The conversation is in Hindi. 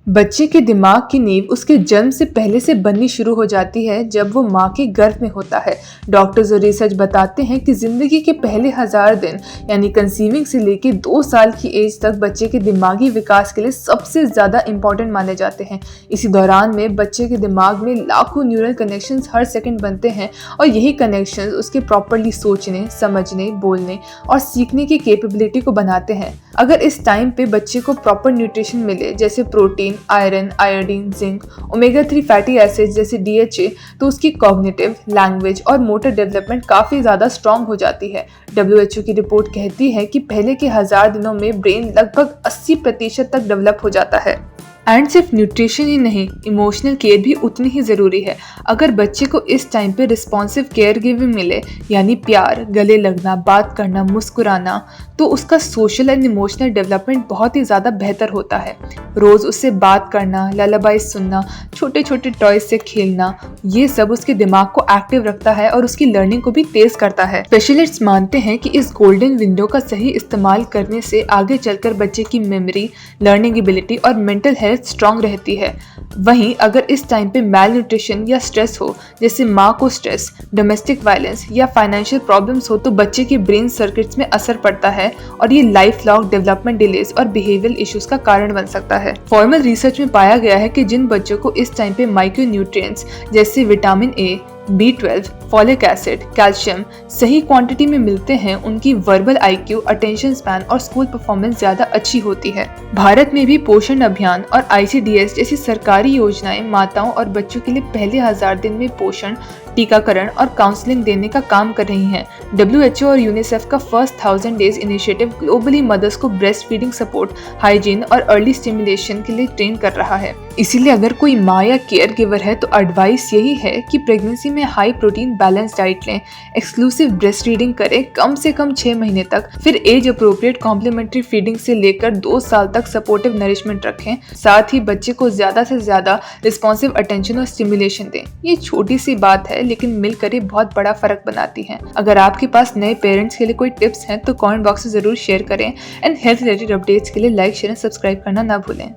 बच्चे के दिमाग की नींव उसके जन्म से पहले से बननी शुरू हो जाती है जब वो माँ के गर्भ में होता है। डॉक्टर्स और रिसर्च बताते हैं कि जिंदगी के पहले 1000 दिन यानी कंसीविंग से लेके 2 साल की एज तक बच्चे के दिमागी विकास के लिए सबसे ज्यादा इंपॉर्टेंट माने जाते हैं। इसी दौरान में बच्चे के दिमाग में लाखों न्यूरल कनेक्शंस हर सेकंड बनते हैं और यही कनेक्शंस उसके प्रॉपरली सोचने, समझने, बोलने और सीखने की कैपेबिलिटी को बनाते हैं। अगर इस टाइम पे बच्चे को प्रॉपर न्यूट्रिशन मिले जैसे protein, iron, iodine, zinc, omega 3 fatty acids जैसे DHA, तो उसकी कॉग्निटिव, लैंग्वेज और मोटर डेवलपमेंट काफ़ी ज़्यादा स्ट्रॉन्ग हो जाती है। WHO की रिपोर्ट कहती है कि पहले के 1000 दिनों में ब्रेन लगभग 80% तक डेवलप हो जाता है। एंड सिर्फ न्यूट्रिशन ही नहीं, इमोशनल केयर भी उतनी ही ज़रूरी है। अगर बच्चे को इस टाइम पे रिस्पॉन्सिव केयर गिविंग मिले यानी प्यार, गले लगना, बात करना, मुस्कुराना, तो उसका सोशल एंड इमोशनल डेवलपमेंट बहुत ही ज़्यादा बेहतर होता है। रोज़ उससे बात करना, ललाबाई सुनना, छोटे छोटे टॉयज से खेलना, ये सब उसके दिमाग को एक्टिव रखता है और उसकी लर्निंग को भी तेज़ करता है। स्पेशलिस्ट्स मानते हैं कि इस गोल्डन विंडो का सही इस्तेमाल करने से आगे चलकर बच्चे की मेमोरी, लर्निंग एबिलिटी और मेंटल हेल्थ स्ट्रांग रहती है। वहीं अगर इस टाइम पे मैल न्यूट्रिशन या स्ट्रेस हो, जैसे माँ को स्ट्रेस, डोमेस्टिक वायलेंस या फाइनेंशियल प्रॉब्लम्स हो, तो बच्चे के ब्रेन सर्किट्स में असर पड़ता है और ये लाइफ लॉन्ग डेवलपमेंट डिलेज और बिहेवियरल इश्यूज का कारण बन सकता है। फॉर्मल रिसर्च में पाया गया है कि जिन बच्चों को इस टाइम पे माइक्रो न्यूट्रिएंट्स जैसे vitamin A, B12, folic acid, calcium सही क्वांटिटी में मिलते हैं, उनकी वर्बल IQ, अटेंशन स्पैन और स्कूल परफॉर्मेंस ज्यादा अच्छी होती है। भारत में भी पोषण अभियान और ICDS जैसी सरकारी योजनाएं माताओं और बच्चों के लिए पहले 1000 दिन में पोषण, टीकाकरण और काउंसलिंग देने का काम कर रही हैं। WHO और यूनिसेफ का first 1000 days initiative globally mothers को ब्रेस्ट फीडिंग सपोर्ट, हाइजीन और अर्ली स्टिमुलेशन के लिए ट्रेन कर रहा है। इसीलिए अगर कोई माँ या केयर गिवर है तो एडवाइस यही है कि प्रेगनेंसी में हाई प्रोटीन बैलेंस डाइट लें, एक्सक्लूसिव ब्रेस्ट फीडिंग करें कम से कम 6 महीने तक, फिर एज अप्रोप्रिएट कॉम्प्लीमेंट्री फीडिंग से लेकर 2 साल तक सपोर्टिव नरिशमेंट रखें। साथ ही बच्चे को ज्यादा से ज्यादा रिस्पॉन्सिव अटेंशन और स्टिमुलेशन दें। ये छोटी सी बात है लेकिन मिलकर ये बहुत बड़ा फर्क बनाती है। अगर आपके पास नए पेरेंट्स के लिए कोई टिप्स हैं तो कमेंट बॉक्स में जरूर शेयर करें एंड हेल्थ रिलेटेड अपडेट्स के लिए लाइक, शेयर एंड सब्सक्राइब करना ना भूलें।